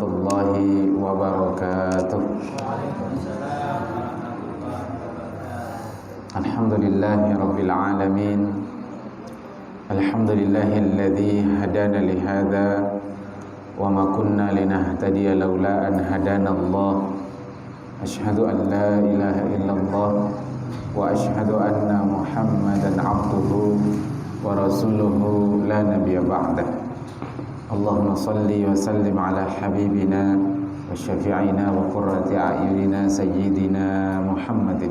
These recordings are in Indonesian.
warahmatullahi wabarakatuh. Alhamdulillahi rabbil alamin. Alhamdulillahilladzi hadana li hadza wa ma kunna linahtadiya laula an hadana Allah. Asyhadu an la ilaha illallah wa asyhadu anna Muhammadan abduhu wa rasuluhu la nabiyya ba'dah. Allahumma salli wa sallim ala habibina wa syafi'ina wa qurrati a'yunina sayyidina Muhammadin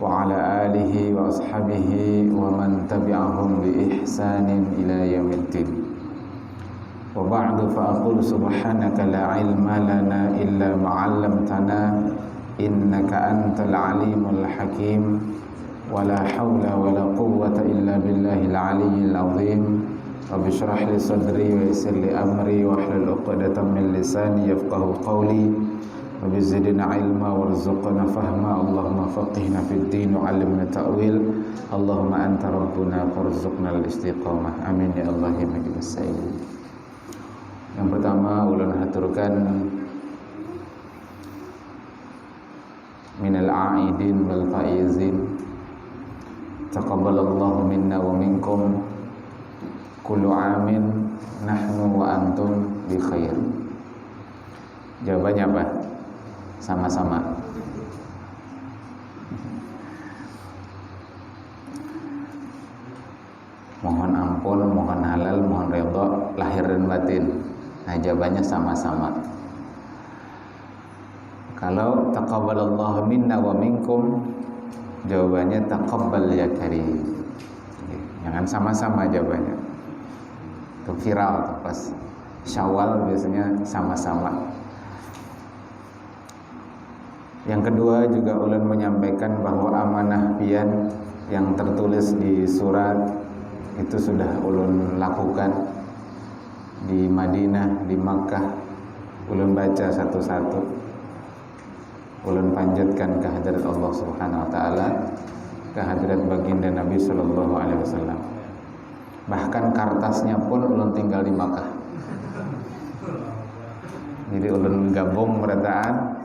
wa ala alihi wa ashabihi wa man tabi'ahum bi ihsanin ila yaumiddin. Wa ba'du fa aqulu subhanaka la ilma lana illa ma 'allamtana innaka antal alimul hakim wa la hawla wa la quwwata illa billahil aliyyil azim. Rabbi shrah li sadri wa yassir li amri wa hlul 'uqdatam min lisani yafqahu qawli. Rabbi zidna ilma warzuqna fahma. Allahumma faqihna fid din wa 'allimna ta'wil. Allahumma anta rabbuna farzuqna al-istiqamah. Amin ya Allah ya majlis sayyid. Yang pertama ulun haturkan minal a'idin wal faizin. Taqabbalallahu minna wa minkum. Kullu amin nahnu wa antum bi khair. Jawabannya apa? Sama-sama. Mohon ampun, mohon halal, mohon redha lahir dan batin. Nah, jawabannya sama-sama. Kalau taqabbalallahu minna wa minkum, jawabannya taqabbal ya karim. Jangan sama-sama jawabannya. Itu viral tuh pas Syawal biasanya sama-sama. Yang kedua juga ulun menyampaikan bahwa amanah pian yang tertulis di surat itu sudah ulun lakukan di Madinah, di Makkah. Ulun baca satu-satu. Ulun panjatkan ke hadirat Allah Subhanahu wa taala, ke hadirat baginda Nabi sallallahu alaihi wasallam. Bahkan kertasnya pun ulun tinggal di Makkah. Jadi ulun gabung berataan,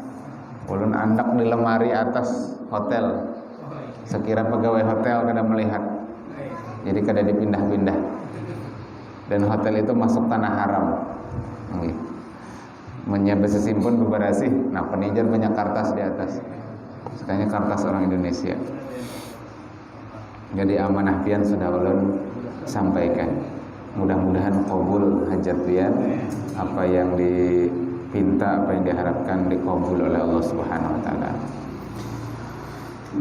ulun andak di lemari atas hotel. Sekira pegawai hotel kada melihat. Jadi kada dipindah-pindah. Dan hotel itu masuk tanah haram. Menyabesi simpun beberasi. Nah, penijar banyak kertas di atas. Sekalinya kertas orang Indonesia. Jadi amanah pian sudah ulun sampaikan. Mudah-mudahan qabul hajat pian, apa yang dipinta, apa yang diharapkan dikabul oleh Allah Subhanahu wa taala.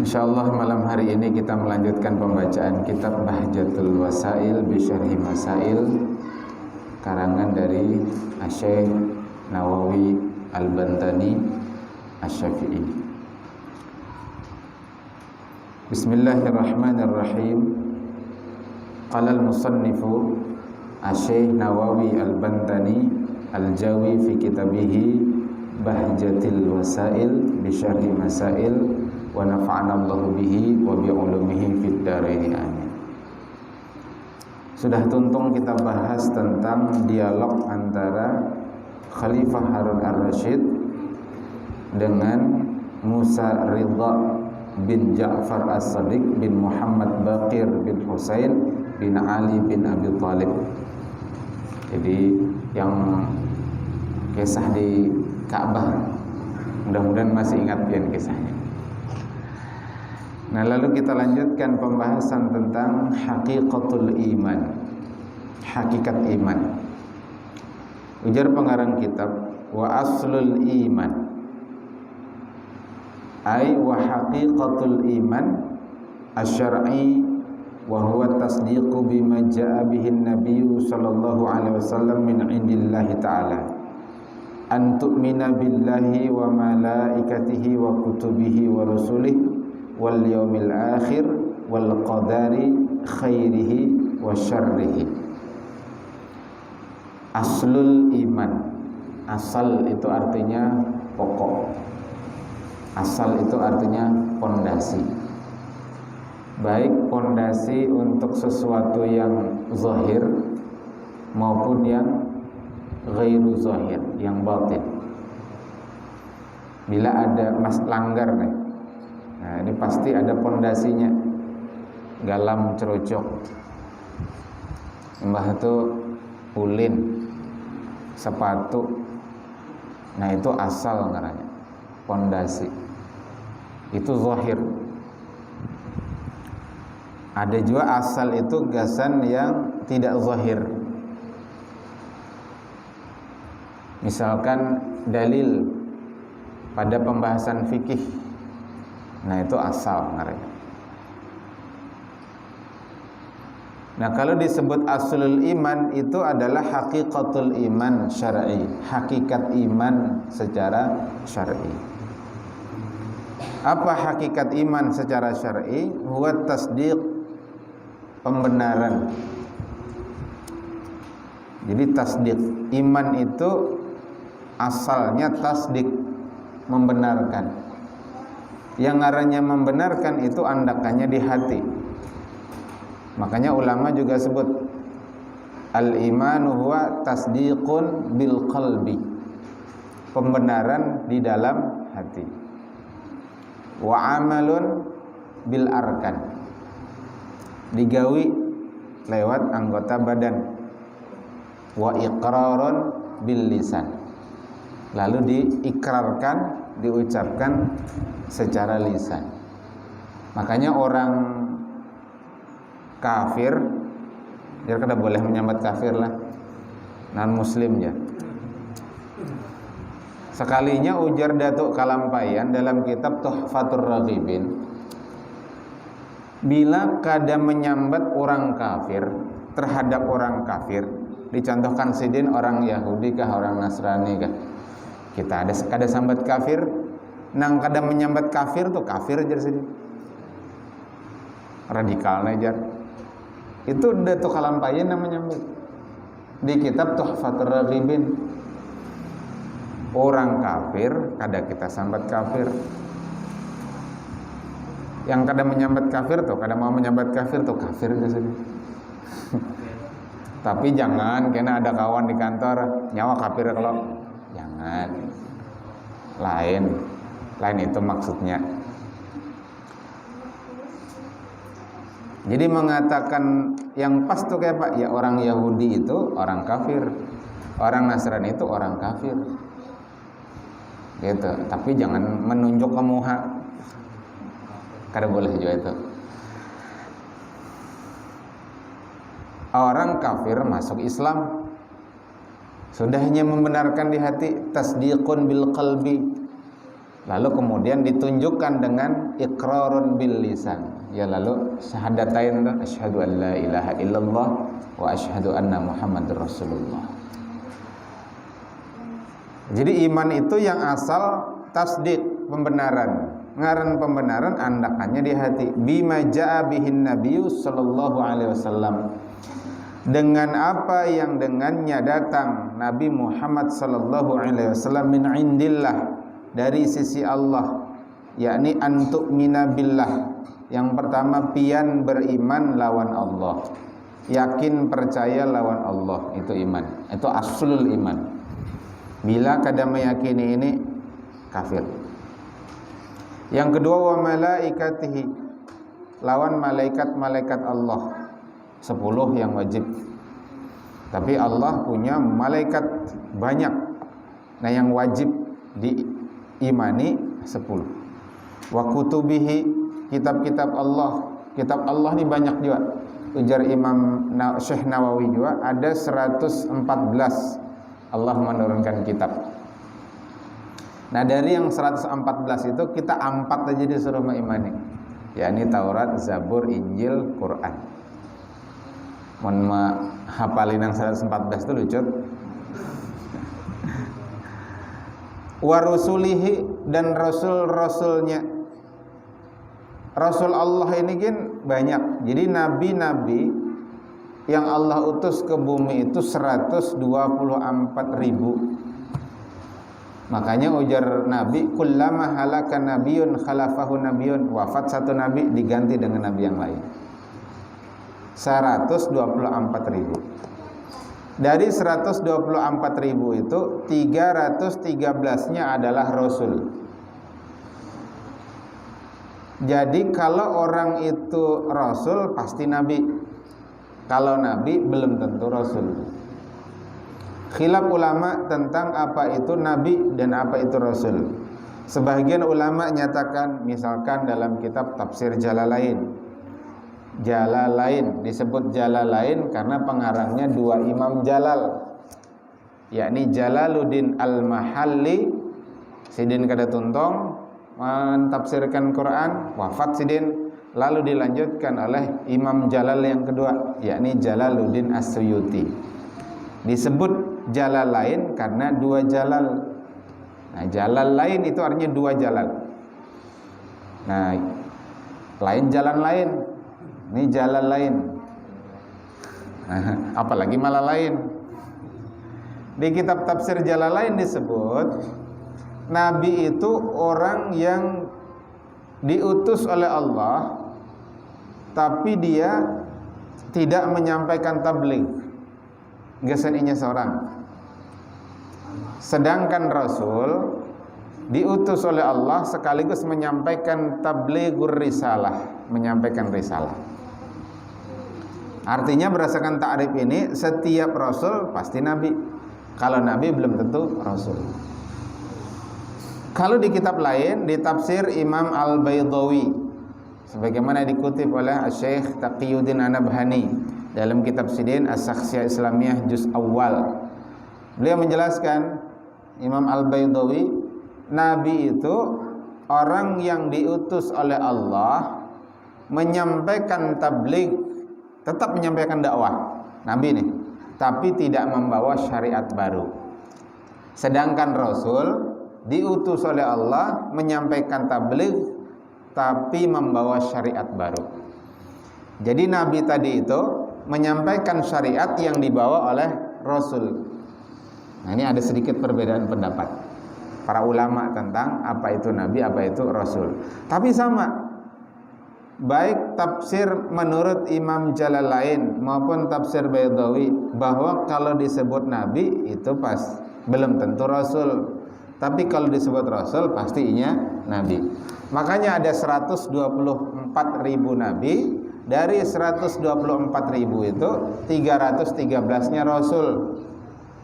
Insyaallah malam hari ini kita melanjutkan pembacaan kitab Bahjatul Wasail bi Syarhi Masail karangan dari Asy-Syaikh Nawawi Al-Bantani Asy-Syafi'i. Bismillahirrahmanirrahim. Qala al-musannifu Asy-Syaikh Nawawi Al-Bantani Al-Jawi fi kitabihi Bahjatil Wasail bi Syarhi Masail wa nafa'ana Allahu bihi wa bi ulumihi fid dharain amin. Sudah tuntung kita bahas tentang dialog antara Khalifah Harun ar-Rasyid dengan Musa Ridha bin Ja'far as-Sadiq bin Muhammad Baqir bin Husain bin Ali bin Abi Thalib. Jadi yang kisah di Ka'bah, mudah-mudahan masih ingat pian kisahnya. Nah, lalu kita lanjutkan pembahasan tentang haqiqatul iman, hakikat iman. Ujar pengarang kitab, wa aslul iman ay wa haqiqatul iman asy-syar'i wa huwa tasdiqu bima jaa bihi an-nabiy sallallahu alaihi wasallam min indillahi ta'ala an tu'mina billahi wa malaikatihi wa kutubihi wa rusulihi wal yaumil akhir wal qadari khairihi wa syarrihi. Aslul iman, asal itu artinya pokok. Asal itu artinya pondasi. Baik pondasi untuk sesuatu yang zahir maupun yang ghairu zahir, yang batin. Bila ada langgar nih, nah ini pasti ada pondasinya, galam cerocok, mbah itu ulin, sepatu, nah itu asal namanya, pondasi, itu zahir. Ada juga asal itu gasan yang tidak zahir. Misalkan dalil pada pembahasan fikih, nah itu asal namanya. Nah kalau disebut aslul iman itu adalah hakikatul iman syar'i, hakikat iman secara syar'i. Apa hakikat iman secara syar'i? Huwa tasdiq, pembenaran. Jadi tasdiq, iman itu asalnya tasdiq, membenarkan. Yang ngarannya membenarkan itu andakannya di hati. Makanya ulama juga sebut al-imanu huwa tasdiqun bil qalbi, pembenaran di dalam hati. Wa amalun bil arkan, digawi lewat anggota badan. Wa iqrarun bil lisan, lalu diikrarkan, diucapkan secara lisan. Makanya orang kafir, dia kada boleh menyambat kafir lah, non muslim ya. Sekalinya ujar Datuk Kalampayan dalam kitab Tuhfatur Raghibin, bila kada menyambat orang kafir terhadap orang kafir, dicontohkan sidin orang Yahudi kah, orang Nasrani kah, kita ada kada sambat kafir, nang kada menyambat kafir tuh kafir aja sidin, radikalnya aja. Itu Datuk Kalampayan namanya di kitab Tuhfatur Raghibin. Orang kafir kada kita sambat kafir. Yang kada menyambat kafir tuh, kada mau menyambat kafir tuh kafir aja sih. Tapi jangan kena ada kawan di kantor nyawa kafir, kalau jangan. Lain itu maksudnya. Jadi mengatakan yang pas tuh kayak Pak, ya orang Yahudi itu orang kafir, orang Nasrani itu orang kafir, gitu. Tapi jangan menunjuk ke muha, kada boleh juga itu. Orang kafir masuk Islam, sudahnya membenarkan di hati, tasdiqun bil qalbi, lalu kemudian ditunjukkan dengan iqrarun bil lisan. Ya lalu syahadatain, asyhadu an la ilaha illallah wa asyhadu anna Muhammadur Rasulullah. Jadi iman itu yang asal tasdik, pembenaran. Ngaran pembenaran andakannya di hati. Bima ja'a bihin nabiyyu sallallahu alaihi wasallam, dengan apa yang dengannya datang Nabi Muhammad sallallahu alaihi wasallam min indillah, dari sisi Allah, yakni antu'mina billah. Yang pertama pian beriman lawan Allah, yakin percaya lawan Allah, itu iman, itu aslul iman. Bila kada meyakini ini kafir. Yang kedua wa malaikatihi, lawan malaikat-malaikat Allah 10 yang wajib. Tapi Allah punya malaikat banyak. Nah yang wajib diimani 10. Wa kutubihi, kitab-kitab Allah. Kitab Allah ini banyak juga. Ujar Imam Syekh Nawawi juga ada 114 Allah menurunkan kitab. Nah dari yang 114 itu kita 4 aja disuruh mengimani, yakni Taurat, Zabur, Injil, Quran. Mun hafalin yang 114 itu lucu. Wa rusulihi, dan rasul-rasulnya. Rasul Allah ini kan banyak. Jadi nabi-nabi yang Allah utus ke bumi itu 124.000. Makanya ujar Nabi, kullama halaka nabiyun khalafahu nabiyun, wafat satu nabi diganti dengan nabi yang lain. 124.000. Dari 124.000 itu 313-nya adalah Rasul. Jadi kalau orang itu Rasul pasti Nabi. Kalau Nabi belum tentu Rasul. Khilaf ulama tentang apa itu Nabi dan apa itu Rasul. Sebagian ulama nyatakan, misalkan dalam kitab Tafsir Jalalain disebut Jalalain karena pengarangnya dua Imam Jalal, yakni Jalaluddin Al-Mahalli, sidin kada tuntong mentafsirkan Quran, wafat sidin, lalu dilanjutkan oleh Imam Jalal yang kedua, yakni Jalaluddin As-Suyuti. Disebut Jalalain karena dua Jalal. Nah, Jalal lain itu artinya dua Jalal. Nah, lain jalan lain. Ini jalan lain. Apalagi malah lain. Di kitab tafsir jalan lain disebut Nabi itu orang yang diutus oleh Allah, tapi dia tidak menyampaikan tabligh. Geseninya seorang. Sedangkan Rasul diutus oleh Allah sekaligus menyampaikan tablighur risalah, menyampaikan risalah. Artinya berdasarkan ta'rif ini, setiap Rasul pasti Nabi. Kalau Nabi belum tentu Rasul. Kalau di kitab lain, di tafsir Imam Al-Baydawi, sebagaimana dikutip oleh Syekh Taqiyuddin An-Nabhani dalam kitab Sidin As-Sakhsiyah Islamiyah Juz Awal, beliau menjelaskan, Imam Al-Baydawi, Nabi itu orang yang diutus oleh Allah menyampaikan tabligh, tetap menyampaikan dakwah, Nabi nih, tapi tidak membawa syariat baru. Sedangkan Rasul diutus oleh Allah menyampaikan tabligh, tapi membawa syariat baru. Jadi Nabi tadi itu menyampaikan syariat yang dibawa oleh Rasul. Nah, ini ada sedikit perbedaan pendapat para ulama tentang apa itu Nabi, apa itu Rasul. Tapi sama, baik tafsir menurut Imam Jalalain maupun tafsir Baydawi, bahwa kalau disebut Nabi itu belum tentu Rasul. Tapi kalau disebut Rasul pastinya Nabi. Makanya ada 124.000 Nabi. Dari 124.000 itu 313-nya Rasul.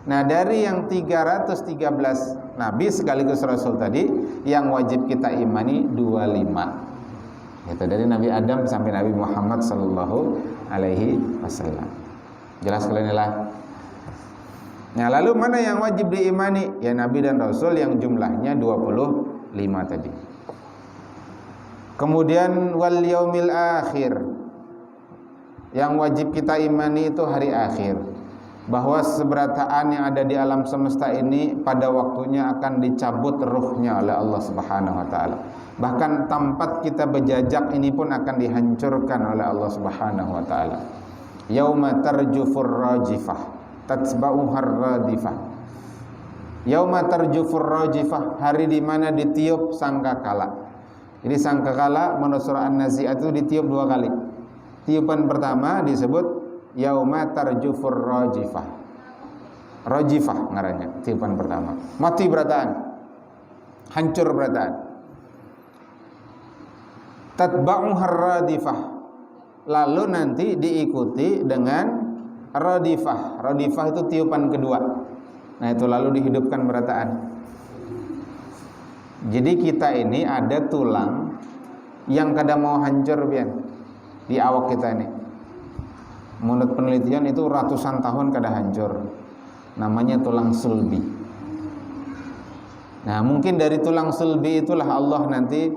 Nah, dari yang 313 Nabi sekaligus Rasul tadi, yang wajib kita imani 25. Itu dari Nabi Adam sampai Nabi Muhammad sallallahu alaihi wasallam. Jelas kalian lah. Nah, lalu mana yang wajib diimani? Ya Nabi dan Rasul yang jumlahnya 25 tadi. Kemudian wal yaumil akhir. Yang wajib kita imani itu hari akhir. Bahwa seberataan yang ada di alam semesta ini pada waktunya akan dicabut ruhnya oleh Allah Subhanahu wa taala. Bahkan tempat kita berjajak ini pun akan dihancurkan oleh Allah Subhanahu wa taala. Yauma tarjufur rajifah tatsba'uhar radifah. Yauma tarjufur rajifah, hari di mana ditiup sangkakala. Jadi sangkakala menurut surah An-Nazi'at itu ditiup 2 kali. Tiupan pertama disebut yauma tarjufur rajifah. Rajifah ngarannya, tiupan pertama. Mati berataan. Hancur berataan. Tatba'uhar radifah. Lalu nanti diikuti dengan radifah. Radifah itu tiupan kedua. Nah, itu lalu dihidupkan berataan. Jadi kita ini ada tulang yang kadang mau hancur pian di awak kita ini. Menurut penelitian itu ratusan tahun kada hancur. Namanya tulang sulbi. Nah, mungkin dari tulang sulbi itulah Allah nanti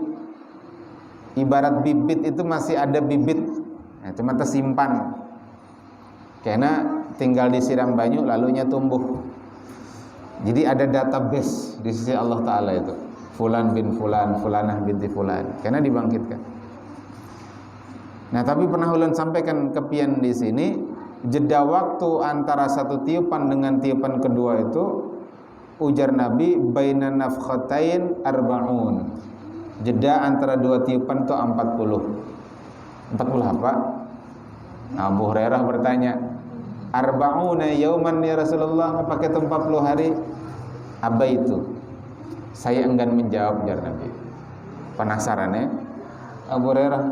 ibarat bibit itu masih ada bibit. Nah, cuma tersimpan. Karena tinggal disiram banyu lalunya tumbuh. Jadi ada database di sisi Allah Ta'ala itu. Fulan bin fulan, fulanah binti fulan. Karena dibangkitkan. Nah, tapi pernah ulun sampaikan kepian di sini, jeda waktu antara satu tiupan dengan tiupan kedua itu, ujar Nabi, baina nafkhatain arba'un. Jeda antara dua tiupan itu 40. 40 apa? Abu Hurairah bertanya, arba'una yauman ya Rasulullah, apakah itu 40 hari? Abaitu, saya enggan menjawab, jar Nabi. Penasaran ya Abu Hurairah.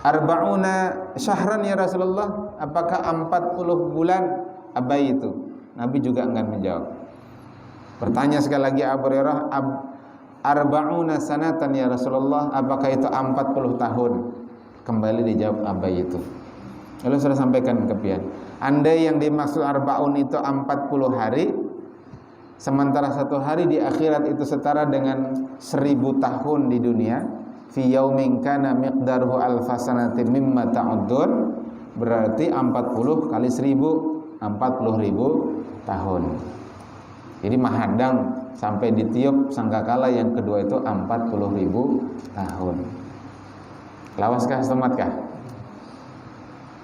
Arba'una syahran ya Rasulullah, apakah 40 bulan? Abaitu, Nabi juga enggan menjawab. Bertanya sekali lagi Abu Hurairah, arba'una sanatan ya Rasulullah, apakah itu 40 tahun? Kembali dijawab abaitu. Lalu sudah sampaikan ke pian, andai yang dimaksud arba'un itu 40 hari, sementara 1 hari di akhirat itu setara dengan 1000 tahun di dunia, fi yaumin kana miqdaruhu alfasanatin mimma ta'uddun, berarti 40 kali 1000, 40.000 tahun. Jadi mahadang sampai ditiup sangkakala yang kedua itu 40.000 tahun. Lawaskah setomatkah?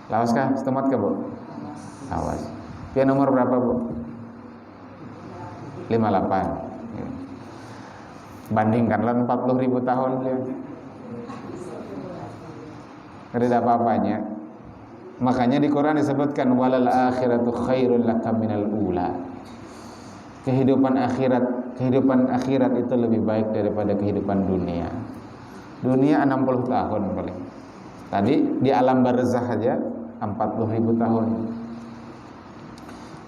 Lawaskah setomatkah, Bu? Lawas. Dia nomor berapa, Bu? 58. Bandingkanlah 40.000 tahun dia. Tidak apa-apanya. Makanya di Quran disebutkan walal akhiratu khairul laka minal ula. Kehidupan akhirat itu lebih baik daripada kehidupan dunia. Dunia 60 tahun paling. Tadi di alam barzakh aja 40.000 tahun.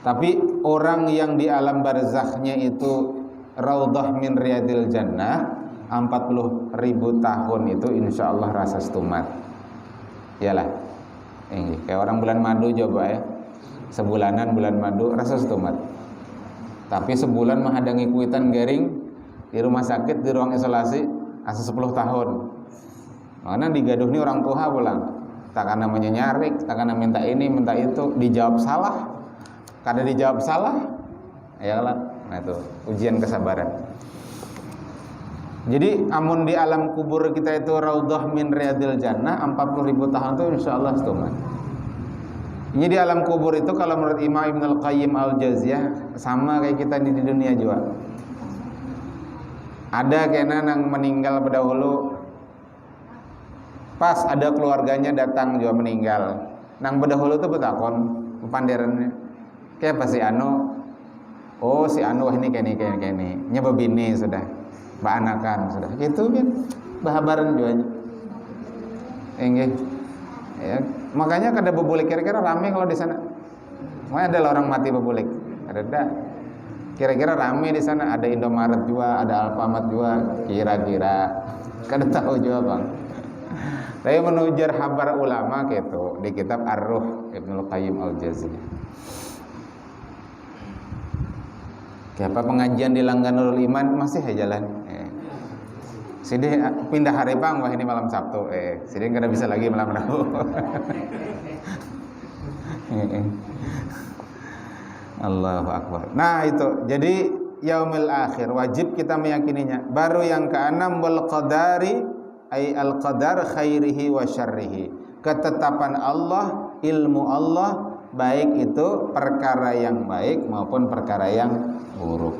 Tapi orang yang di alam barzakhnya itu raudhah min riyadil jannah, 40.000 tahun itu insya Allah rasa stumat. Iyalah. Kayak orang bulan madu coba ya. Sebulanan bulan madu rasa stumat. Tapi sebulan menghadangi kuitan garing di rumah sakit, di ruang isolasi asa 10 tahun. Makanya digaduh nih orang tua pulang. Tak namanya nyarik, tak minta ini, minta itu, dijawab salah. Kada dijawab salah, ayalah. Nah itu ujian kesabaran. Jadi amun di alam kubur kita itu raudhah min riyadil jannah, 40.000 tahun itu insyaallah stuman. Ini di alam kubur itu kalau menurut Imam Ibnul Qayyim Al-Jauziyah sama kayak kita di dunia juga. Ada kena yang meninggal berdahulu, pas ada keluarganya datang juga meninggal. Nang berdahulu itu betakon panderannya. Kayak apa si anu? Oh si anu ini kene. Nya bebini sudah, baanakan sudah. Gitu kan. Bahabaran juga. Enggak. Ya, makanya kada bebulik kira-kira rame kalau di sana. Makanya ada orang mati bebulik. Ada. Kira-kira rame di sana, ada Indomaret juga, ada Alfamart juga, kira-kira. Kada tahu juga, Bang. Tapi menujar habar ulama gitu di kitab Ar-Ruh Ibnul Qayyim Al-Jauziyah. Kayak apa pengajian di Langganul Iman masih ya jalan. Sini pindah hari Bang, wah ini malam Sabtu. Sini kada bisa lagi malam Rabu. Allahu Akbar. Nah itu, jadi yaumil akhir wajib kita meyakininya. Baru yang keenam, wal qadari ay al qadar khairihi wa syarrihi. Ketetapan Allah, ilmu Allah, baik itu perkara yang baik maupun perkara yang buruk.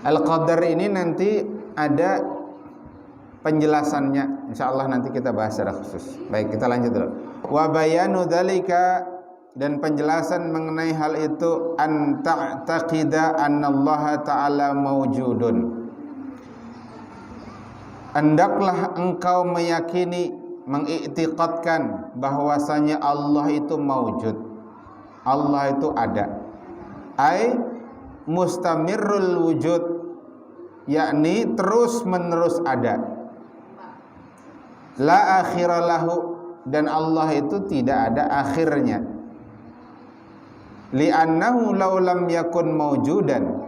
Al qadar ini nanti ada penjelasannya, insyaallah nanti kita bahas secara khusus. Baik, kita lanjut dulu. Wa bayanu dzalika, dan penjelasan mengenai hal itu, an ta'taqida annallaha ta'ala mawjudun. Hendaklah engkau meyakini, mengiktikadkan bahwasanya Allah itu mawjud. Allah itu ada. Ai mustamirrul wujud, yakni terus menerus ada. La akhiralahu, dan Allah itu tidak ada akhirnya. Li'annahu law lam yakun mawjudan,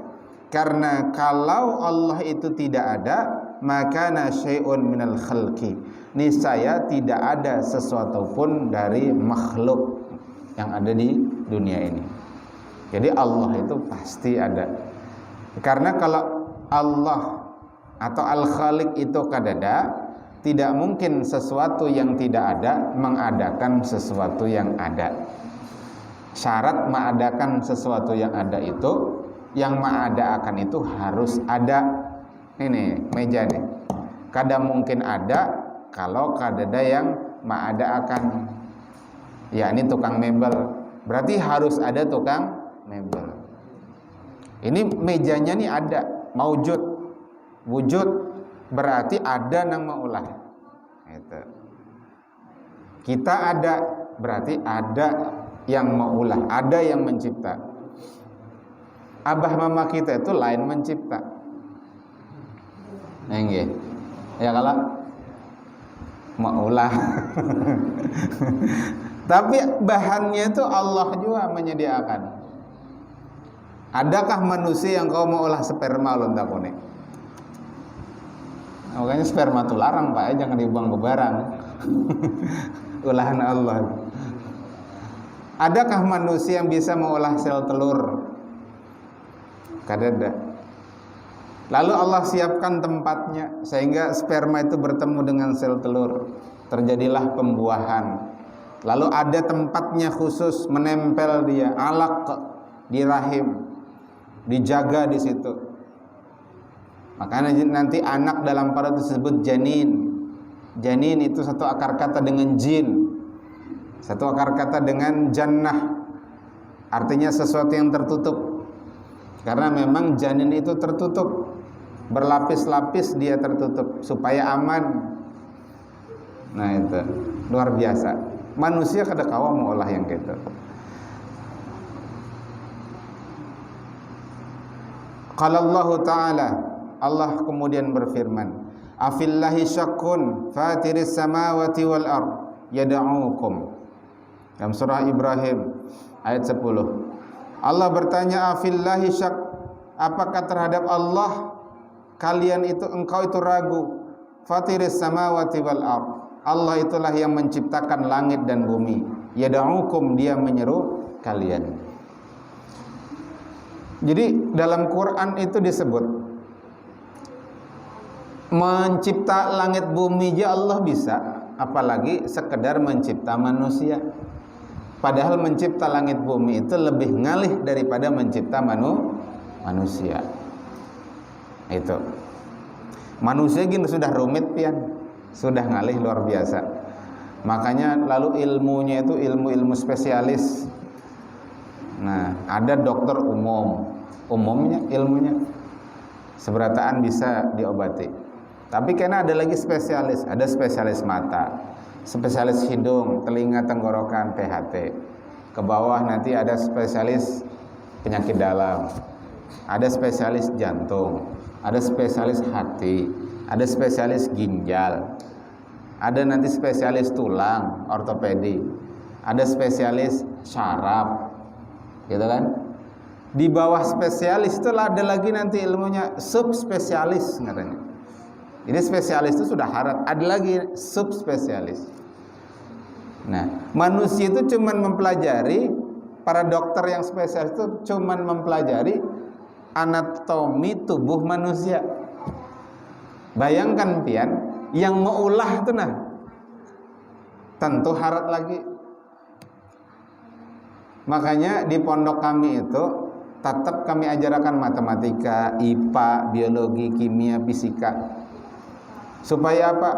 karena kalau Allah itu tidak ada, maka syai'un minal khalqi, niscaya tidak ada sesuatu pun dari makhluk yang ada di dunia ini. Jadi Allah itu pasti ada. Karena kalau Allah atau Al-Khaliq itu kadada, tidak mungkin sesuatu yang tidak ada mengadakan sesuatu yang ada. Syarat mengadakan sesuatu yang ada itu, yang mengadakan itu harus ada. Ini meja nih. Kada mungkin ada kalau kada ada yang mengadakan. Ya ini tukang mebel berarti harus ada tukang mebel. Ini mejanya nih ada, maujud, wujud, berarti ada nang maulah. Gitu. Kita ada, berarti ada yang maulah, ada yang mencipta. Abah mama kita itu lain mencipta. Nggih. Ya kalau maulah. Tapi bahannya itu Allah juga menyediakan. Adakah manusia yang kau mau olah sperma lo takone? Makanya sperma itu larang Pak, jangan dibuang ke barang. Olahan Allah. Adakah manusia yang bisa mengolah sel telur? Kadada. Lalu Allah siapkan tempatnya sehingga sperma itu bertemu dengan sel telur, terjadilah pembuahan. Lalu ada tempatnya khusus menempel dia, alaq di rahim, dijaga di situ. Makanya nanti anak dalam para disebut janin. Janin itu satu akar kata dengan jin, satu akar kata dengan jannah, artinya sesuatu yang tertutup. Karena memang janin itu tertutup, berlapis-lapis dia tertutup supaya aman. Nah itu luar biasa. Manusia kada kawa mau olah yang gitu. Qala Allah Ta'ala, Allah kemudian berfirman, afillahi syakkun fatiris samawati wal ard yad'ukum. Dalam surah Ibrahim ayat 10. Allah bertanya, afillahi syak, apakah terhadap Allah kalian itu, engkau itu ragu? Fatiris samawati wal ard, Allah itulah yang menciptakan langit dan bumi. Yad'ukum, dia menyeru kalian. Jadi dalam Quran itu disebut mencipta langit bumi aja Allah bisa, apalagi sekedar mencipta manusia. Padahal mencipta langit bumi itu lebih ngalih daripada mencipta manusia. Itu manusia gini sudah rumit pian, sudah ngalih luar biasa. Makanya lalu ilmunya itu ilmu-ilmu spesialis. Nah, ada dokter umumnya ilmunya seberataan bisa diobati. Tapi karena ada lagi spesialis, ada spesialis mata, spesialis hidung, telinga, tenggorokan, THT. Ke bawah nanti ada spesialis penyakit dalam, ada spesialis jantung, ada spesialis hati, ada spesialis ginjal, ada nanti spesialis tulang, ortopedi, ada spesialis syaraf, gitu kan? Di bawah spesialis itu ada lagi nanti ilmunya subspesialis katanya. Ini spesialis itu sudah harat, ada lagi subspesialis. Nah, manusia itu cuman mempelajari, para dokter yang spesialis itu cuman mempelajari anatomi tubuh manusia. Bayangkan pian, yang meulah itu nah tentu harat lagi. Makanya di pondok kami itu tetap kami ajarkan matematika, IPA, biologi, kimia, fisika. Supaya apa?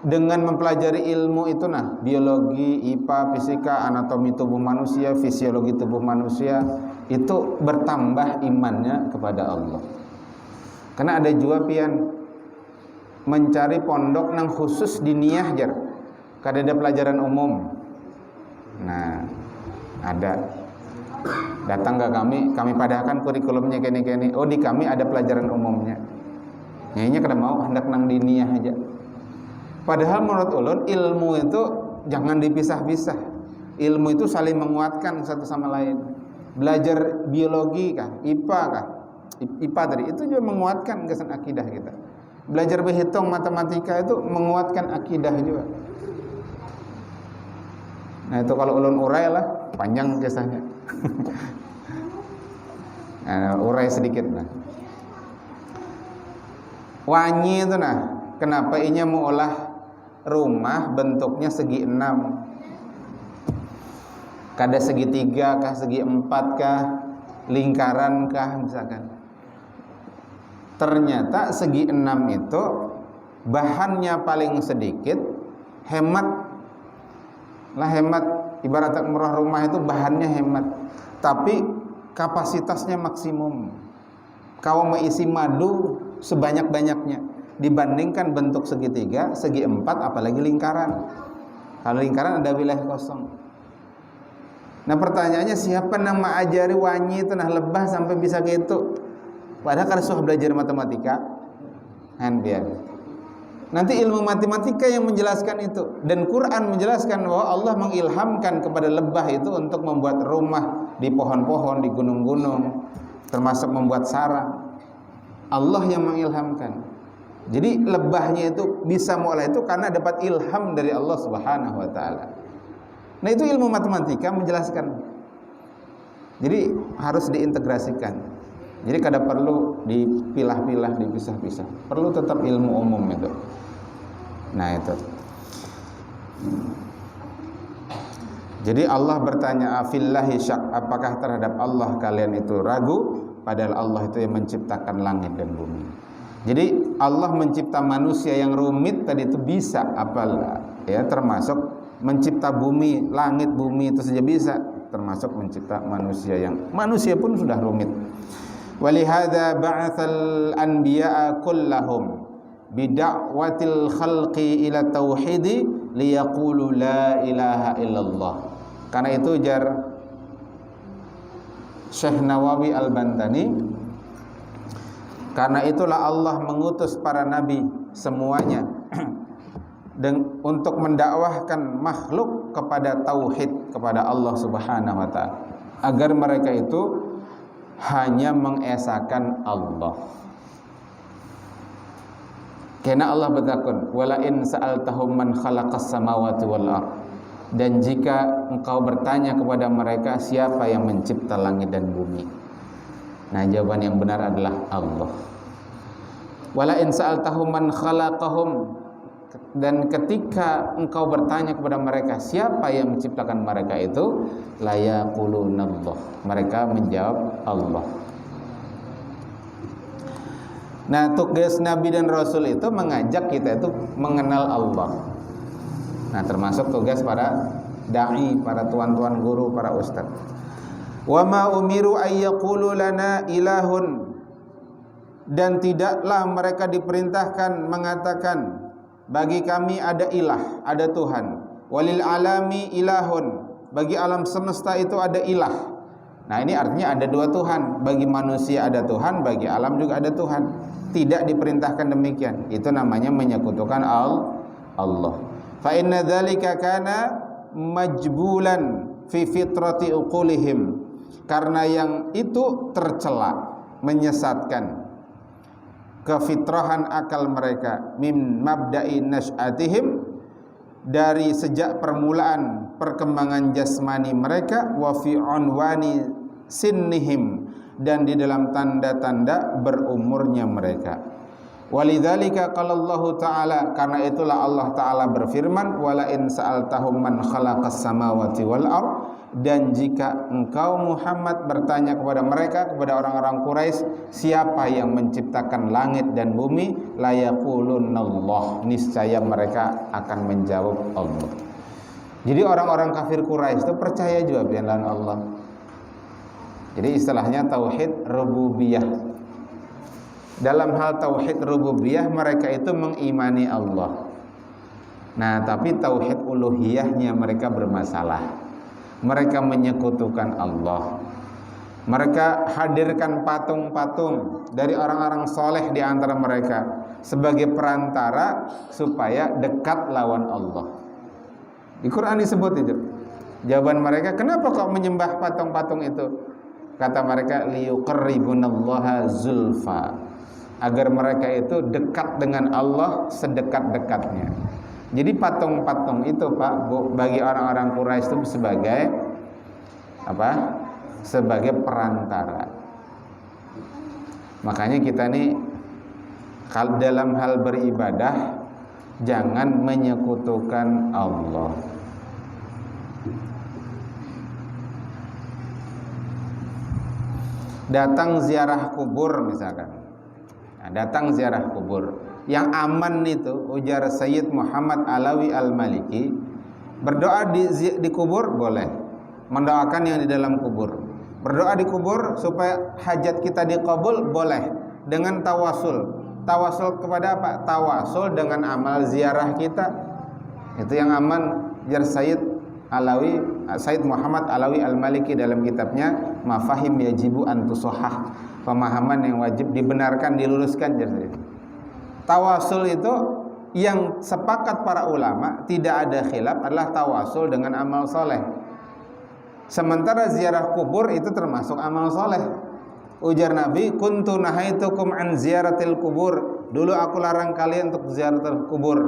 Dengan mempelajari ilmu itu nah, biologi, IPA, fisika, anatomi tubuh manusia, fisiologi tubuh manusia, itu bertambah imannya kepada Allah. Karena ada juga pian mencari pondok nang khusus diniyah jar. Kada ada pelajaran umum. Nah, ada. Datang ke kami padahkan kurikulumnya kene-kene. Oh, di kami ada pelajaran umumnya. Nyainya kada mau hendak nang diniyah aja. Padahal menurut ulun ilmu itu jangan dipisah-pisah. Ilmu itu saling menguatkan satu sama lain. Belajar biologi kah, IPA kah? IPA tadi itu juga menguatkan kesan akidah kita. Belajar berhitung matematika itu menguatkan akidah juga. Nah, itu kalau ulun urai lah, panjang kisahnya. Nah, urai sedikit nah. Wanyi itu nah, kenapa inya mau olah rumah bentuknya segi 6? Kada segitiga kah, segi 4 kah, lingkaran kah misalkan. Ternyata segi 6 itu bahannya paling sedikit, hemat Ibarat umrah rumah itu bahannya hemat, tapi kapasitasnya maksimum. Kau mengisi madu sebanyak-banyaknya dibandingkan bentuk segitiga, segi empat, apalagi lingkaran. Kalau lingkaran ada wilayah kosong. Nah pertanyaannya, siapa nama ajari wanyi itu nah lebah sampai bisa gitu? Padahal kalau sudah belajar matematika kan biar. Nanti ilmu matematika yang menjelaskan itu, dan Quran menjelaskan bahwa Allah mengilhamkan kepada lebah itu untuk membuat rumah di pohon-pohon, di gunung-gunung, termasuk membuat sarang. Allah yang mengilhamkan. Jadi lebahnya itu bisa mulai itu karena dapat ilham dari Allah Subhanahu wa taala. Nah, itu ilmu matematika menjelaskan. Jadi harus diintegrasikan. Jadi kada perlu dipilah-pilah, dipisah-pisah. Perlu tetap ilmu umum itu. Nah, itu. Jadi Allah bertanya, afillahi syak, apakah terhadap Allah kalian itu ragu? Padahal Allah itu yang menciptakan langit dan bumi. Jadi Allah mencipta manusia yang rumit tadi itu bisa, apalah ya, termasuk mencipta bumi, langit bumi itu saja bisa, termasuk mencipta manusia yang manusia pun sudah rumit. Walihada ba'atsal anbiya'a kullahum bida'watil khalqi ila tauhidi liyaqulu la ilaha illallah. Karena itu jar Syekh Nawawi Al-Bantani, karena itulah Allah mengutus para nabi semuanya dan untuk mendakwahkan makhluk kepada tauhid, kepada Allah Subhanahu wa taala, agar mereka itu hanya mengesahkan Allah. Karena Allah bertakun, wala in sa'altahum man khalaqas samawati wal ardh. Dan jika engkau bertanya kepada mereka siapa yang mencipta langit dan bumi, nah jawaban yang benar adalah Allah. Wala in sa'altahum man khalaqahum, dan ketika engkau bertanya kepada mereka siapa yang menciptakan mereka itu, la yaqulunallah, mereka menjawab Allah. Nah, tugas Nabi dan Rasul itu mengajak kita itu mengenal Allah. Nah, termasuk tugas para da'i, para tuan-tuan guru, para ustaz. Wa ma umiru ay yaqulu lana ilahun, dan tidaklah mereka diperintahkan mengatakan bagi kami ada ilah, ada Tuhan. Walil alami ilahun, bagi alam semesta itu ada ilah. Nah, ini artinya ada dua Tuhan. Bagi manusia ada Tuhan, bagi alam juga ada Tuhan. Tidak diperintahkan demikian. Itu namanya menyekutukan Allah. Fa inna dzalika kana majbulan fi fitrati uqulihim, karena yang itu tercela, menyesatkan kefitrahan akal mereka, min mabda'i nasy'atihim, dari sejak permulaan perkembangan jasmani mereka, wa fi unwani sinnihim, dan di dalam tanda-tanda berumurnya mereka. Walidzalika qala Allah Ta'ala, karena itulah Allah Ta'ala berfirman, wala in sa'altahum man khalaqas samawati wal ardh, dan jika engkau Muhammad bertanya kepada mereka, kepada orang-orang Quraisy, siapa yang menciptakan langit dan bumi, la yaqulunallah, niscaya mereka akan menjawab Allah. Jadi orang-orang kafir Quraisy itu percaya juga dengan Allah. Jadi istilahnya tauhid rububiyah. Dalam hal tauhid rububiyah mereka itu mengimani Allah. Nah, tapi tauhid uluhiyahnya mereka bermasalah. Mereka menyekutukan Allah. Mereka hadirkan patung-patung dari orang-orang soleh di antara mereka sebagai perantara supaya dekat lawan Allah. Di Quran disebut itu. Jawaban mereka, kenapa kau menyembah patung-patung itu? Kata mereka, liyuqarribunallaha zulfa, agar mereka itu dekat dengan Allah sedekat-dekatnya. Jadi patung-patung itu, Pak, bagi orang-orang Quraisy itu sebagai apa? Sebagai perantara. Makanya kita nih kalau dalam hal beribadah jangan menyekutukan Allah. Datang ziarah kubur misalkan. Nah, datang ziarah kubur. Yang aman itu, ujar Sayyid Muhammad Alawi Al-Maliki, Berdoa di kubur boleh. Mendoakan yang di dalam kubur. Berdoa di kubur supaya hajat kita dikabul boleh dengan tawasul. Tawasul kepada apa? Tawasul dengan amal ziarah kita. Itu yang aman jar Sayyid Muhammad Alawi Al-Maliki dalam kitabnya Mafahim Yajibu an Tusohah, pemahaman yang wajib dibenarkan, diluruskan. Tawasul itu yang sepakat para ulama tidak ada khilaf adalah tawasul dengan amal soleh. Sementara ziarah kubur itu termasuk amal soleh. Ujar Nabi, kuntu nahaitukum an ziyaratil kubur. Dulu aku larang kalian untuk ziaratul kubur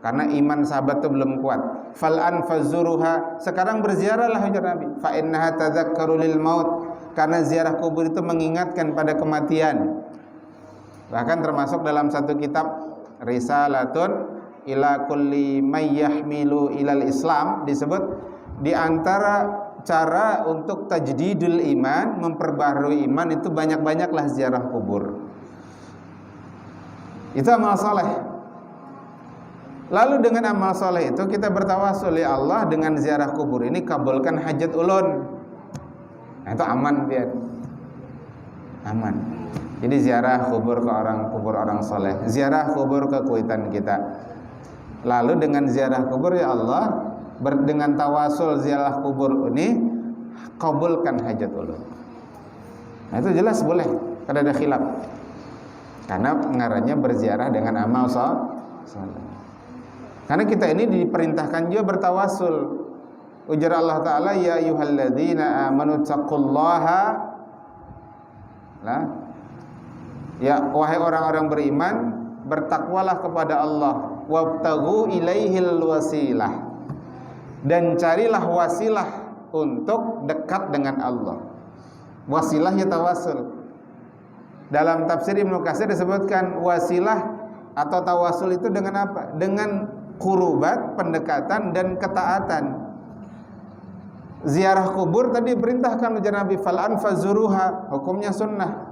karena iman sahabat itu belum kuat. Fal'an fazuruha, sekarang berziarahlah, ujar Nabi. Fa innaha tadzakkaru lil maut, karena ziarah kubur itu mengingatkan pada kematian. Bahkan termasuk dalam satu kitab Risalatun ila kulli may yahmilu ilal Islam disebut di antara cara untuk tajdidul iman, memperbaharui iman itu banyak-banyaklah ziarah kubur. Itu amal soleh. Lalu dengan amal soleh itu kita bertawasul, ya Allah dengan ziarah kubur ini kabulkan hajat ulun. Nah, itu aman biar aman. Jadi ziarah kubur ke kubur orang soleh, ziarah kubur ke kuitan kita. Lalu dengan ziarah kubur, ya Allah dengan tawasul ziarah kubur ini kabulkan hajat ulun. Nah, itu jelas boleh, kada ada khilaf. Karena ngarannya berziarah dengan amal soleh. Karena kita ini diperintahkan juga bertawasul. Ujar Allah Ta'ala, ya ayyuhalladzina amanu taqullaha, ya wahai orang-orang beriman, bertakwalah kepada Allah, wabtaghu ilaihil wasilah, dan carilah wasilah untuk dekat dengan Allah. Wasilah ya tawasul. Dalam tafsir Ibnu Katsir disebutkan wasilah atau tawasul itu dengan apa? Dengan qurubat, pendekatan dan ketaatan. Ziarah kubur tadi perintahkan ujar Nabi, fal'an fazuruha, hukumnya sunnah.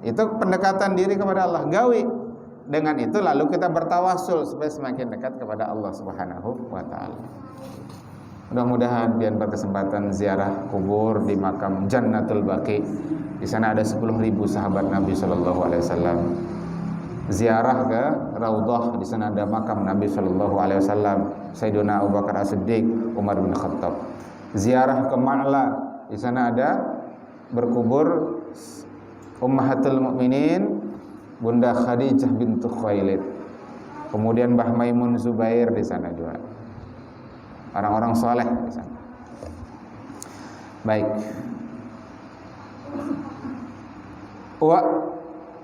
Itu pendekatan diri kepada Allah, gawi. Dengan itu lalu kita bertawasul supaya semakin dekat kepada Allah Subhanahu wa taala. Mudah-mudahan biar berkesempatan ziarah kubur di makam Jannatul Baqi. Di sana ada 10.000 sahabat Nabi sallallahu alaihi wasallam. Ziarah ke Raudhah, di sana ada makam Nabi sallallahu alaihi wasallam, Sayyidina Abu Bakar As-Siddiq, Umar bin Khattab. Ziarah ke Ma'la, di sana ada berkubur Ummahatul Mukminin, Bunda Khadijah bintu Khuwailid. Kemudian Mbah Maimun Zubair di sana juga. Orang-orang soleh di sana. Baik.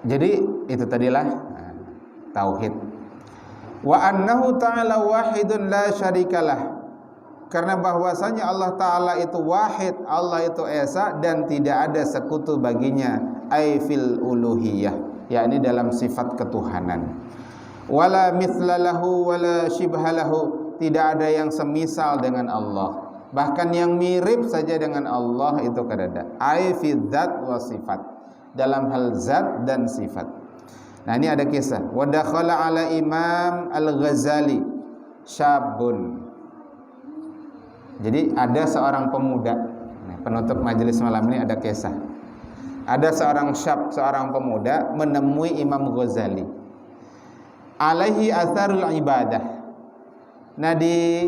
Jadi itu tadilah tauhid. Wa annahu ta'ala wahidun la syarikalah. Karena bahwasanya Allah Ta'ala itu wahid, Allah itu esa dan tidak ada sekutu baginya, ai fil uluhiyah, yakni dalam sifat ketuhanan. Wala mithlalahu wala shibhalahu, tidak ada yang semisal dengan Allah, bahkan yang mirip saja dengan Allah itu kada ada. Ai fi dzat wa sifat, dalam hal zat dan sifat. Nah, ini ada kisah. Wa dakhala ala Imam Al-Ghazali syabun. Jadi ada seorang pemuda. Nah, penutup majelis malam ini ada kisah. Ada seorang syab, seorang pemuda menemui Imam Ghazali. Alaihi atharul ibadah. Nah, di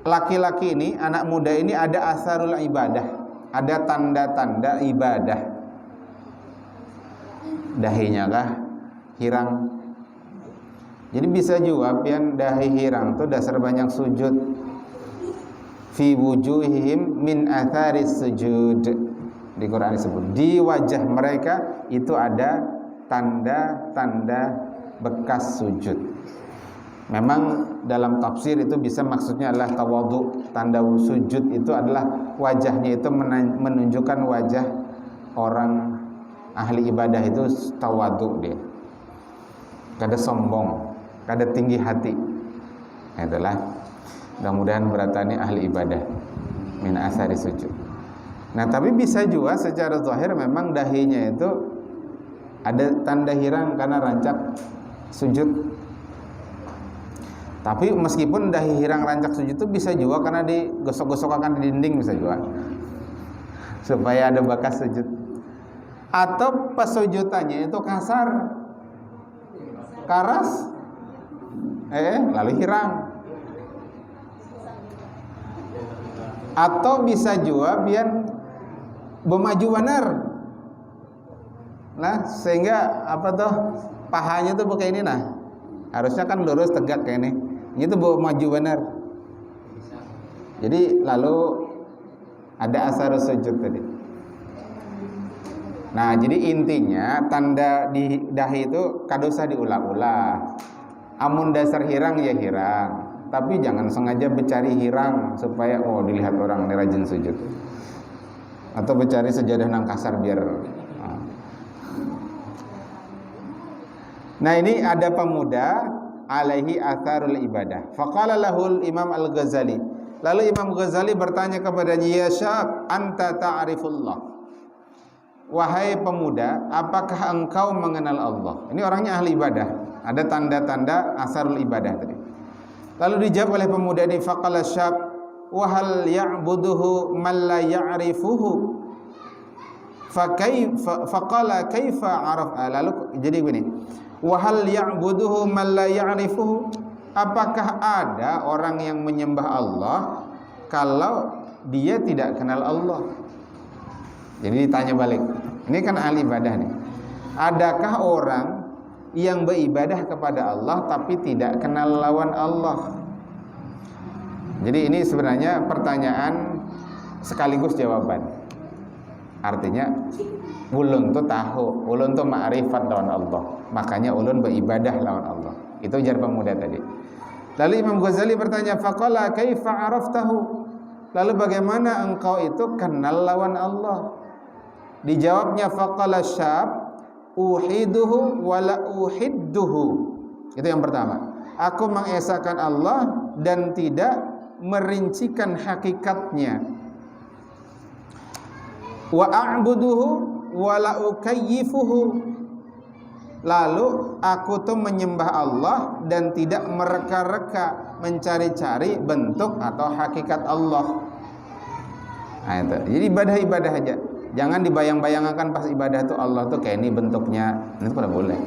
laki-laki ini, anak muda ini ada atharul ibadah, ada tanda-tanda ibadah. Dahinya lah hirang. Jadi bisa juga pian dahi hirang tuh dasar banyak sujud. Fi wujuhihim min atharis sujud. Di Quran disebut di wajah mereka itu ada tanda-tanda bekas sujud. Memang dalam tafsir itu bisa maksudnya adalah tawadhu. Tanda sujud itu adalah wajahnya itu menunjukkan wajah orang ahli ibadah itu tawadhu dia. Kada sombong, kada tinggi hati. Itulah. Mudah-mudahan beratani ahli ibadah min asari sujud. Nah, tapi bisa juga secara zahir memang dahinya itu ada tanda hirang karena rancak sujud. Tapi meskipun dahi hirang rancak sujud itu bisa juga karena digosok-gosokkan di dinding bisa juga. Supaya ada bekas sujud. Atau pesujudannya itu kasar. Karas. Lalu hirang. Atau bisa juga biar bermaju benar. Nah, sehingga pahanya tuh kayak ini nah. Harusnya kan lurus tegak kayak ini. Ini tuh maju benar. Jadi lalu ada asar sujud tadi. Nah, jadi intinya tanda di dahi itu kadosa diulah-ulah. Amun dasar hirang ya hirang. Tapi jangan sengaja bercari hirang supaya dilihat orang ini rajin sujud. Atau bercari sejadah nang kasar biar. Nah, ini ada pemuda alaihi atharul ibadah. Faqala lahul Imam Al-Ghazali. Lalu Imam Ghazali bertanya kepadanya, "Ya syab, anta ta'rifullah." Wahai pemuda, apakah engkau mengenal Allah? Ini orangnya ahli ibadah. Ada tanda-tanda asarul ibadah tadi. Lalu dijawab oleh pemuda ini, faqala syab, "Wa hal ya'buduhu man la ya'rifuhu?" Faqala kaifa araf. Lalu jadi begini. Wa hal ya'buduhu man la ya'rifuhu? Apakah ada orang yang menyembah Allah kalau dia tidak kenal Allah? Jadi ditanya balik. Ini kan ahli ibadah nih. Adakah orang yang beribadah kepada Allah tapi tidak kenal lawan Allah? Jadi ini sebenarnya pertanyaan sekaligus jawaban. Artinya ulun tuh tahu, ulun tuh ma'rifat lawan Allah. Makanya ulun beribadah lawan Allah. Itu ujar pemuda tadi. Lalu Imam Ghazali bertanya, faqala kaifa araftahu? Lalu bagaimana engkau itu kenal lawan Allah? Dijawabnya, faqala syab, uhiduhu wala uhidduhu. Itu yang pertama. Aku mengesahkan Allah dan tidak merincikan hakikatnya. Wa a'buduhu wala ukayyifuhu. Lalu aku tuh menyembah Allah dan tidak mereka-reka mencari-cari bentuk atau hakikat Allah. Nah, itu. Jadi ibadah-ibadah aja. Jangan dibayang-bayangkan pas ibadah tuh Allah tuh kayak ini bentuknya. Itu tidak boleh.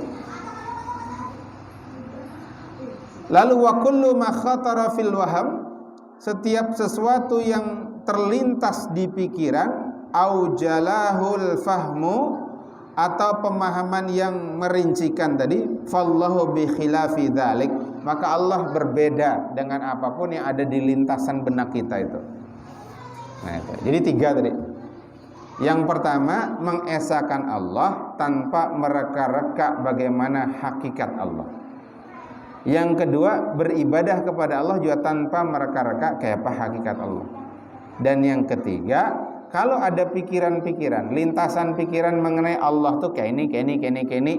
Lalu wa kullu ma khatara fil waham, setiap sesuatu yang terlintas di pikiran, au jalahul fahmu, atau pemahaman yang merincikan tadi, fallahu bi khilafi dzalik, maka Allah berbeda dengan apapun yang ada di lintasan benak kita itu. Nah, itu. Jadi 3 tadi. Yang pertama, mengesahkan Allah tanpa mereka-reka bagaimana hakikat Allah. Yang kedua, beribadah kepada Allah juga tanpa mereka-reka kayak apa hakikat Allah. Dan yang ketiga, kalau ada pikiran-pikiran, lintasan pikiran mengenai Allah tuh kayak ini,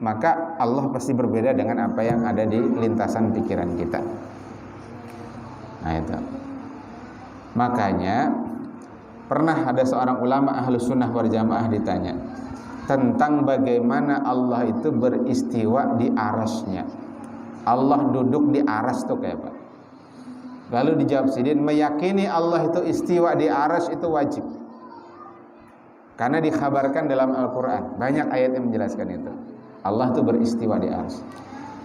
maka Allah pasti berbeda dengan apa yang ada di lintasan pikiran kita. Nah, itu. Makanya pernah ada seorang ulama Ahlus Sunnah wal Jamaah ditanya tentang bagaimana Allah itu beristiwa di arasnya. Allah duduk di aras tuh kayak apa? Lalu dijawab sidin, meyakini Allah itu istiwa di aras itu wajib. Karena dikhabarkan dalam Al-Quran, banyak ayat yang menjelaskan itu. Allah itu beristiwa di aras.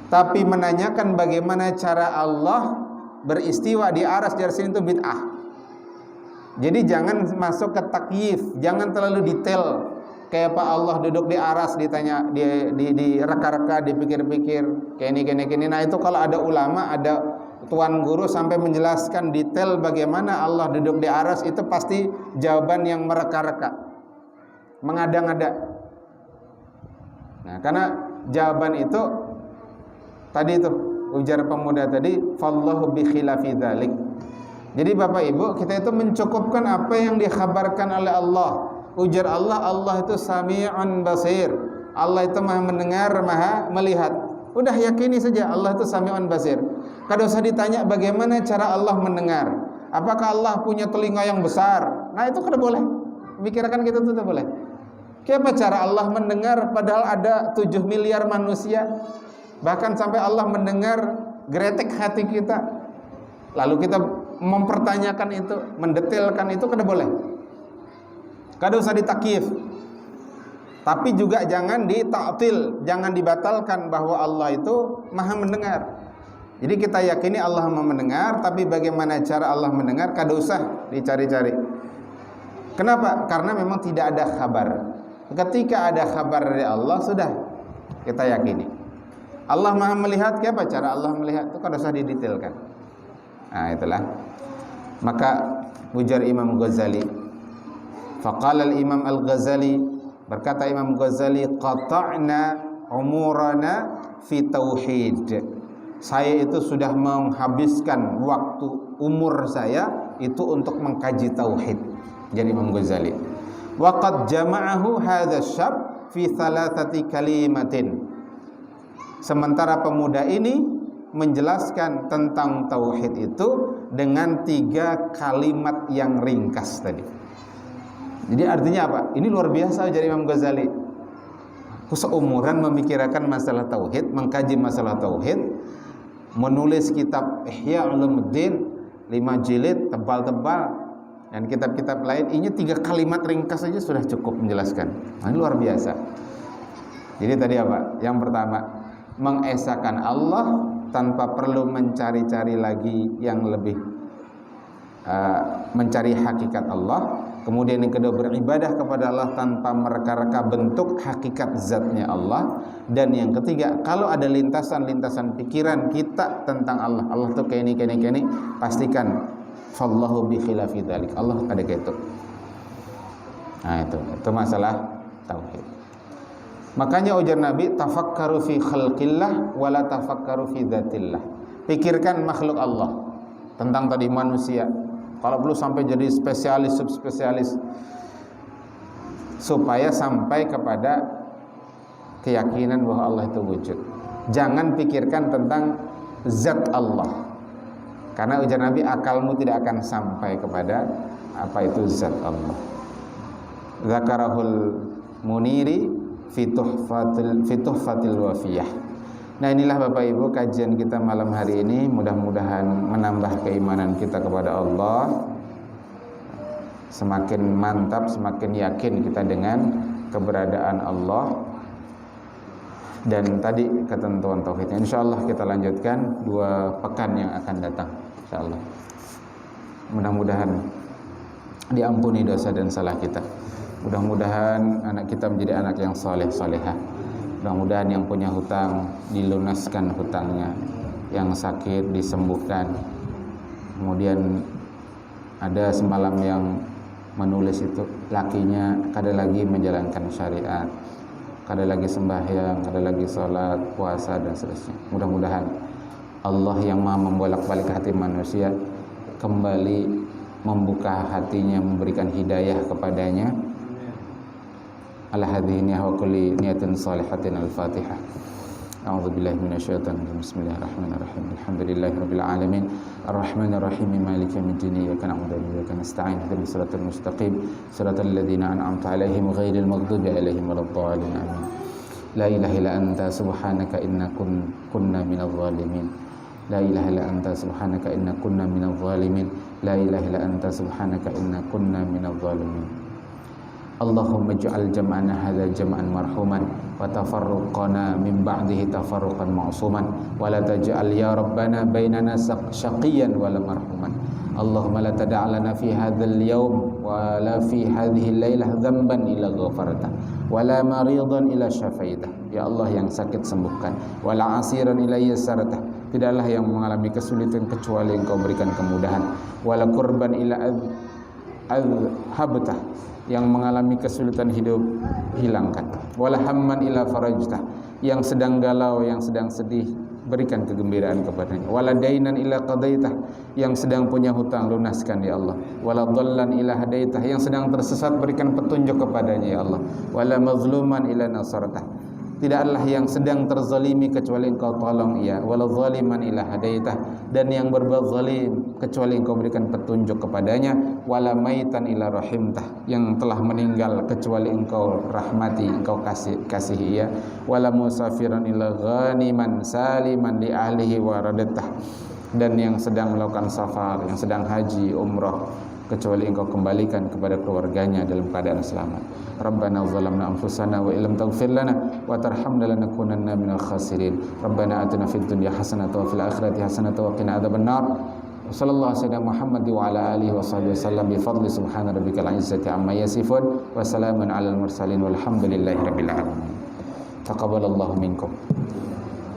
Tapi menanyakan bagaimana cara Allah beristiwa di aras dari sini itu bid'ah. Jadi jangan masuk ke takyif, jangan terlalu detail. Kayak apa Allah duduk di aras, ditanya, di reka-reka, dipikir-pikir, kayak ini. Nah itu kalau ada ulama, ada tuan guru sampai menjelaskan detail bagaimana Allah duduk di aras, itu pasti jawaban yang mereka-reka, mengada-ngada. Nah, karena jawaban itu tadi itu ujar pemuda tadi, fallahu bi khilafi dzalik. Jadi Bapak Ibu, kita itu mencukupkan apa yang dikhabarkan oleh Allah. Ujar Allah, Allah itu sami'un basir. Allah itu maha mendengar, maha melihat. Udah yakini saja Allah itu sami'un basir. Kada usah ditanya bagaimana cara Allah mendengar. Apakah Allah punya telinga yang besar? Nah itu kada boleh. Pikirkan gitu tuh tidak boleh. Kenapa cara Allah mendengar padahal ada 7 miliar manusia? Bahkan sampai Allah mendengar gretek hati kita, lalu kita mempertanyakan itu, mendetailkan itu, kada boleh. Kada usah ditakyif. Tapi juga jangan dita'til, jangan dibatalkan bahwa Allah itu maha mendengar. Jadi kita yakini Allah maha mendengar, tapi bagaimana cara Allah mendengar kada usah dicari-cari. Kenapa? Karena memang tidak ada kabar. Ketika ada kabar dari Allah, sudah kita yakini. Allah maha melihat, apa cara Allah melihat? Itu kada usah didetailkan. Nah, itulah. Maka ujar Imam Ghazali, faqala al-Imam Al-Ghazali, berkata Imam Ghazali, qata'na umurana fi tauhid. Saya itu sudah menghabiskan waktu umur saya itu untuk mengkaji tauhid. Jadi Imam Ghazali, wa qad jama'ahu hadha syab fi thalathati kalimatin. Sementara pemuda ini menjelaskan tentang tauhid itu dengan 3 kalimat yang ringkas tadi. Jadi artinya apa? Ini luar biasa dari Imam Ghazali. Seumuran memikirkan masalah tauhid, mengkaji masalah tauhid, menulis kitab Ihya Ulumuddin 5 jilid tebal-tebal, dan kitab-kitab lain. Ini 3 kalimat ringkas saja sudah cukup menjelaskan. Nah, ini luar biasa. Jadi tadi apa? Yang pertama, mengesahkan Allah tanpa perlu mencari-cari lagi yang lebih, mencari hakikat Allah. Kemudian yang kedua, beribadah kepada Allah tanpa mereka-reka bentuk hakikat zatnya Allah. Dan yang ketiga, kalau ada lintasan-lintasan pikiran kita tentang Allah, Allah tuh kayak ini, pastikan fallahu bi khilafi dzalik, Allah ada kayak itu. Nah, itu masalah tauhid. Makanya ujar Nabi, tafakkaru fi khalqillah wala tafakkaru fi dzatillah. Pikirkan makhluk Allah, tentang tadi manusia. Kalau perlu sampai jadi spesialis, subspesialis, supaya sampai kepada keyakinan bahwa Allah itu wujud. Jangan pikirkan tentang zat Allah, karena ujar Nabi, akalmu tidak akan sampai kepada apa itu zat Allah. Zakarahul Muniri fi tuhfatil wafiyah. Nah, inilah Bapak Ibu kajian kita malam hari ini. Mudah-mudahan menambah keimanan kita kepada Allah, semakin mantap, semakin yakin kita dengan keberadaan Allah. Dan tadi ketentuan tauhidnya, insyaallah kita lanjutkan 2 pekan yang akan datang, insyaallah. Mudah-mudahan diampuni dosa dan salah kita. Mudah-mudahan anak kita menjadi anak yang saleh salehah. Mudah-mudahan yang punya hutang dilunaskan hutangnya, yang sakit disembuhkan. Kemudian ada semalam yang menulis itu, lakinya kada lagi menjalankan syariat, kada lagi sembahyang, kada lagi sholat, puasa dan seterusnya. Mudah-mudahan Allah yang maha membolak-balik hati manusia kembali membuka hatinya, memberikan hidayah kepadanya. Ala hadhihi niyah wa kulli niyatin salihatin. Al-Fatihah. A'udzu billahi minasyaitonir rajim. Bismillahirrahmanirrahim. Alhamdulillahirabbil alamin. Arrahmanir rahim. Maliki yaumiddin. Iyyaka na'budu wa iyyaka nasta'in. Ihdinas siratal mustaqim. Siratal ladzina an'amta 'alaihim ghairil maghdubi 'alaihim waladdallin. Amin. La ilaha illa anta subhanaka inna kunna minadh dhalimin. La ilaha illa anta subhanaka inna kunna minadh dhalimin. La ilaha illa anta subhanaka inna kunna minadh dhalimin. Allahumma ij'al jam'ana hadza jam'an marhuman wa tafarruqana min ba'dihi tafarruqan ma'suman wa la taj'al ya rabbana bainana syaqiyan wa la marhuman. Allahumma la tada' lana fi hadzal yawm wa la fi hadhihi al-lailah dhanban illa ghafarta wa la maridan illa syafaitah. Ya Allah, yang sakit sembuhkan, wa la asiran illa yassartah. Tidaklah yang mengalami kesulitan kecuali Engkau berikan kemudahan, wa la kurban illa adhabtah. Yang mengalami kesulitan hidup hilangkan, wala hamman ila farajtah. Yang sedang galau, yang sedang sedih, berikan kegembiraan kepadanya. Wala dainan ila qadaitah. Yang sedang punya hutang, lunaskan ya Allah. Wala dhallan ila hadaitah. Yang sedang tersesat, berikan petunjuk kepadanya ya Allah. Wala mazluman ila nasartah. tidaklah yang sedang terzalimi kecuali engkau tolong ia, wala zaliman illa hadaitah, dan yang berbuat zalim kecuali engkau berikan petunjuk kepadanya, wala maitan illa rahimtah, yang telah meninggal kecuali engkau rahmati, engkau kasihi ia, wala musafiran illa ghaniman saliman li ahlihi wa radatah, dan yang sedang melakukan safar, yang sedang haji umrah kecuali engkau kembalikan kepada keluarganya dalam keadaan selamat. Rabbana zalamna anfusana wa illam taghfir lana wa tarhamna lanakunanna minal khasirin. Rabbana atina fid dunya hasanatan wa fil akhirati hasanatan wa qina adzabannar. Sallallahu alaihi Muhammad wa ala alihi wa sahbihi wasallam bi fadli subhana rabbikal izzati amma yasifun wa salamun alal mursalin walhamdulillahi rabbil alamin. Taqabbalallahu minkum.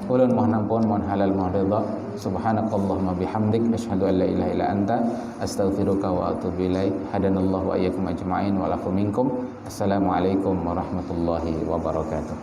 Ulun mohon ampun, mohon halal, mohon ridha. Subhanakallahumma bihamdik asyhadu an la ilaha illa anta astaghfiruka wa atubu ilaik. Hadanallahu wa iyyakum ajma'in wa lakum minkum. Assalamualaikum warahmatullahi wabarakatuh.